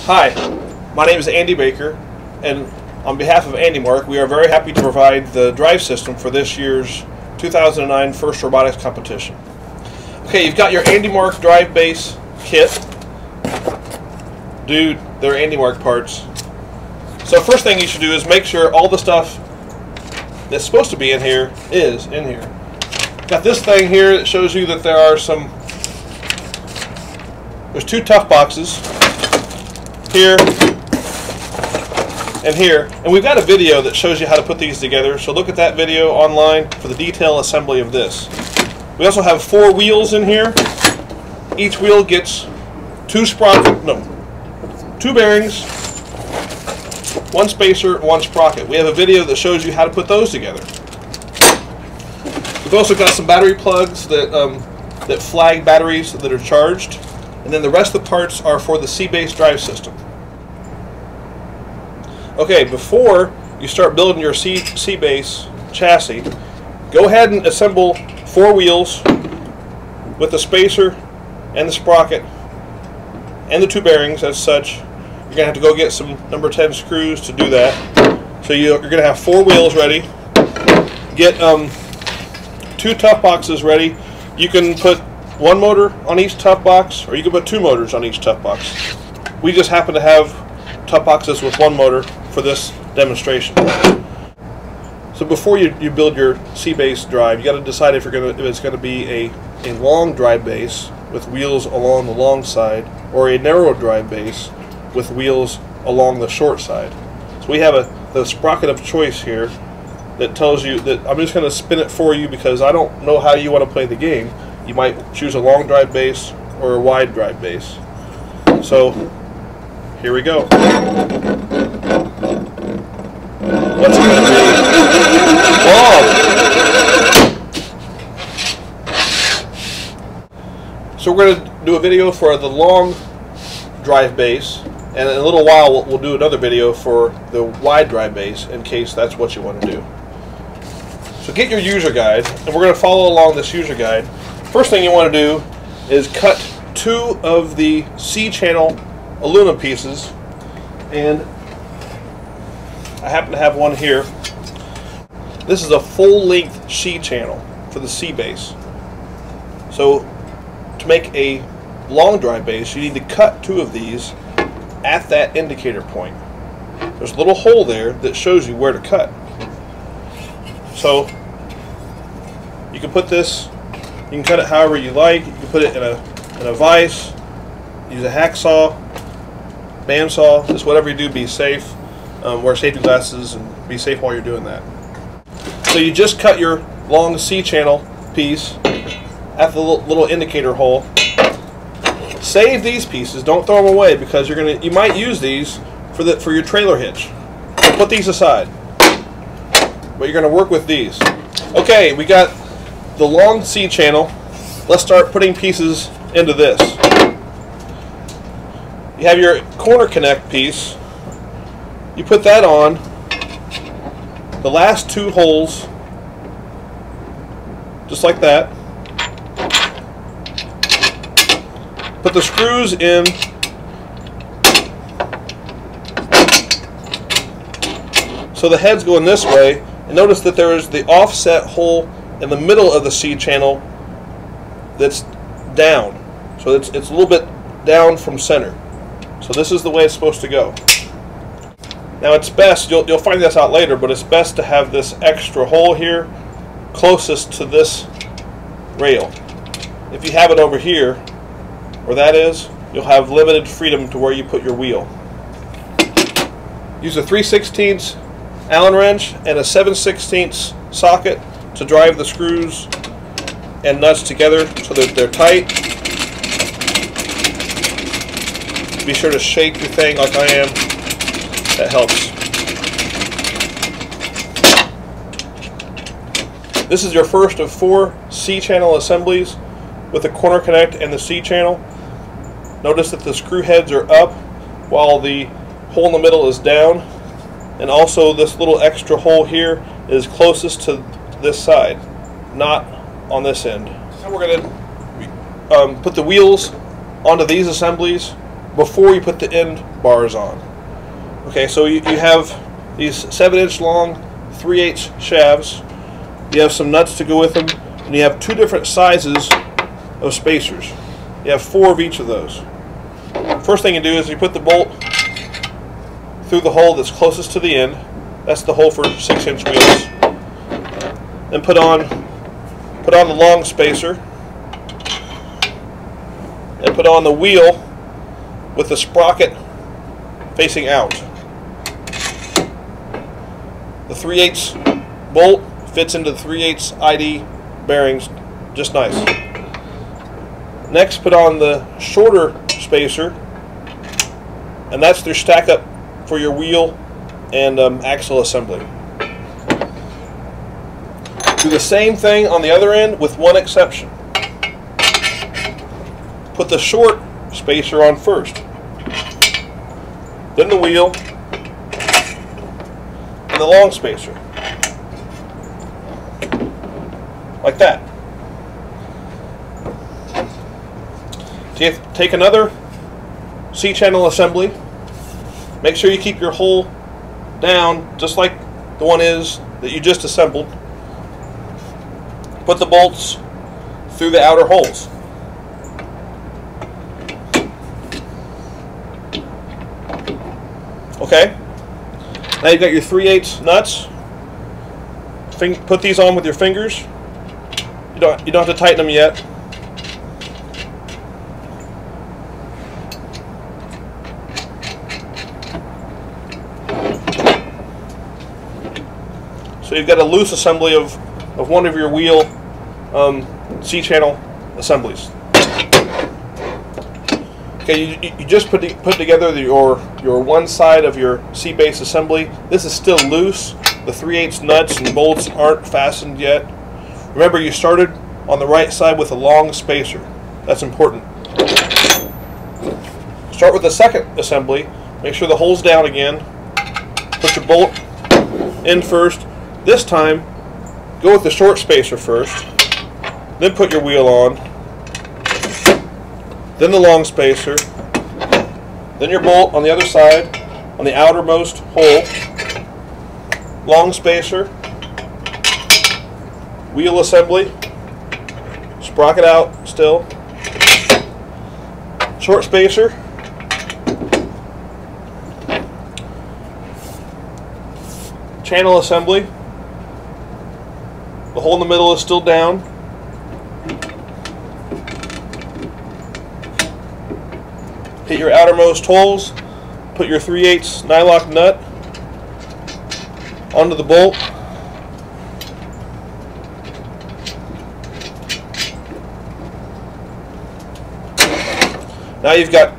Hi, my name is Andy Baker, and on behalf of AndyMark, we are very happy to provide the drive system for this year's 2009 FIRST Robotics Competition. Okay, you've got your AndyMark drive base kit. Dude, they're AndyMark parts. So first thing you should do is make sure all the stuff that's supposed to be in here is in here. Got this thing here that shows you that there's two tough boxes here and here, and we've got a video that shows you how to put these together, so look at that video online for the detailed assembly of this. We also have 4 wheels in here. Each wheel gets 2 bearings, 1 spacer, and 1 sprocket. We have a video that shows you how to put those together. We've also got some battery plugs that flag batteries that are charged, and then the rest of the parts are for the C-base drive system. Okay, before you start building your C-base chassis, go ahead and assemble 4 wheels with the spacer and the sprocket and the 2 bearings as such. You're going to have to go get some number 10 screws to do that. So you're going to have 4 wheels ready. Get 2 tough boxes ready. You can put 1 motor on each tough box, or you can put 2 motors on each tough box. We just happen to have tough boxes with 1 motor for this demonstration. So before you build your C-base drive, you got to decide if it's going to be a long drive base with wheels along the long side, or a narrow drive base with wheels along the short side. So we have the sprocket of choice here that tells you that I'm just going to spin it for you because I don't know how you want to play the game. You might choose a long drive base or a wide drive base. So here we go. What's it going to be? Whoa! So we're going to do a video for the long drive base, and in a little while we'll do another video for the wide drive base in case that's what you want to do. So get your user guide, and we're going to follow along this user guide. First thing you want to do is cut 2 of the C-channel aluminum pieces, and I happen to have one here. This is a full-length C-channel for the C-base. So to make a long drive base, you need to cut 2 of these at that indicator point. There's a little hole there that shows you where to cut. So you can put this, you can cut it however you like. You can put it in a vise, use a hacksaw, bandsaw, just whatever you do, be safe. Wear safety glasses and be safe while you're doing that. So you just cut your long C-channel piece at the little indicator hole. Save these pieces, don't throw them away, because you might use these for your trailer hitch. So put these aside. But you're going to work with these. Okay, we got the long C-channel. Let's start putting pieces into this. You have your corner connect piece. You put that on the last 2 holes, just like that. Put the screws in. So the head's going this way, and notice that there is the offset hole in the middle of the C-channel that's down. So it's a little bit down from center. So this is the way it's supposed to go. Now it's best, you'll find this out later, but it's best to have this extra hole here closest to this rail. If you have it over here, where that is, you'll have limited freedom to where you put your wheel. Use a 3/16 Allen wrench and a 7/16 socket to drive the screws and nuts together so that they're tight. Be sure to shake your thing like I am. That helps. This is your first of 4 C-channel assemblies with the corner connect and the C-channel. Notice that the screw heads are up while the hole in the middle is down, and also this little extra hole here is closest to this side, not on this end. Now we're going to put the wheels onto these assemblies before you put the end bars on. Okay, so you have these 7-inch long 3/8 shafts. You have some nuts to go with them, and you have 2 different sizes of spacers. You have 4 of each of those. First thing you do is you put the bolt through the hole that's closest to the end. That's the hole for 6-inch wheels. Then put on the long spacer, and put on the wheel with the sprocket facing out. The 3/8 bolt fits into the 3/8 ID bearings just nice. Next, put on the shorter spacer, and that's their stack up for your wheel and axle assembly. Do the same thing on the other end with one exception. Put the short spacer on first, then the wheel, and the long spacer. Like that. Take another C-channel assembly. Make sure you keep your hole down just like the one is that you just assembled. Put the bolts through the outer holes. Okay, now you've got your 3/8 nuts. Put these on with your fingers. You don't have to tighten them yet. So you've got a loose assembly of one of your wheel C-channel assemblies. Okay, you just put together your one side of your C-base assembly. This is still loose. The 3/8 nuts and bolts aren't fastened yet. Remember, you started on the right side with a long spacer. That's important. Start with the second assembly. Make sure the hole's down again. Put your bolt in first. This time, go with the short spacer first. Then put your wheel on. Then the long spacer. Then your bolt on the other side, on the outermost hole. Long spacer. Wheel assembly. Sprocket out still. Short spacer. Channel assembly. The hole in the middle is still down. Hit your outermost holes. Put your 3/8 nylock nut onto the bolt. Now you've got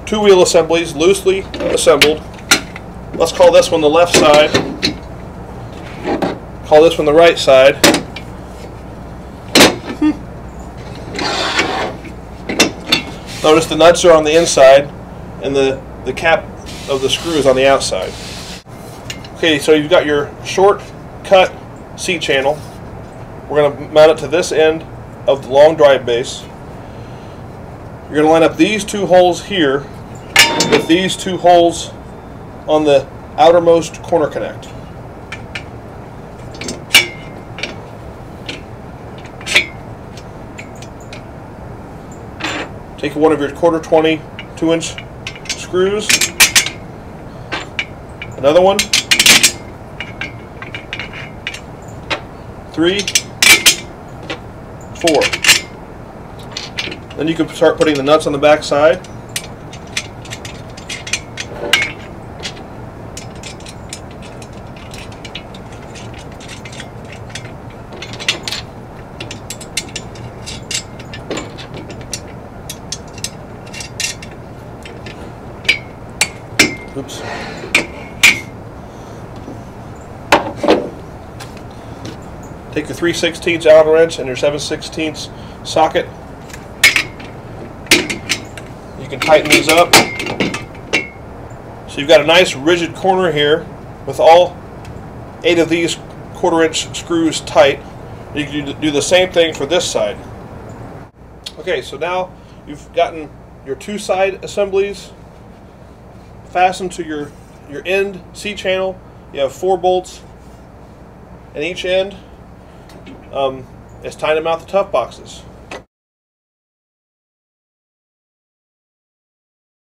2 wheel assemblies loosely assembled. Let's call this one the left side. Call this one the right side. Notice the nuts are on the inside and the cap of the screw is on the outside. Okay, so you've got your short cut C-channel. We're going to mount it to this end of the long drive base. You're going to line up these 2 holes here with these 2 holes on the outermost corner connect. Take one of your 1/4 2-inch screws, another one, 3, 4. Then you can start putting the nuts on the back side. Oops. Take your 3/16 Allen wrench and your 7/16 socket. You can tighten these up. So you've got a nice rigid corner here with all 8 of these 1/4-inch screws tight. You can do the same thing for this side. Okay, so now you've gotten your two side assemblies fastened to your end C channel. You have 4 bolts in each end. It's time to mount the tough boxes.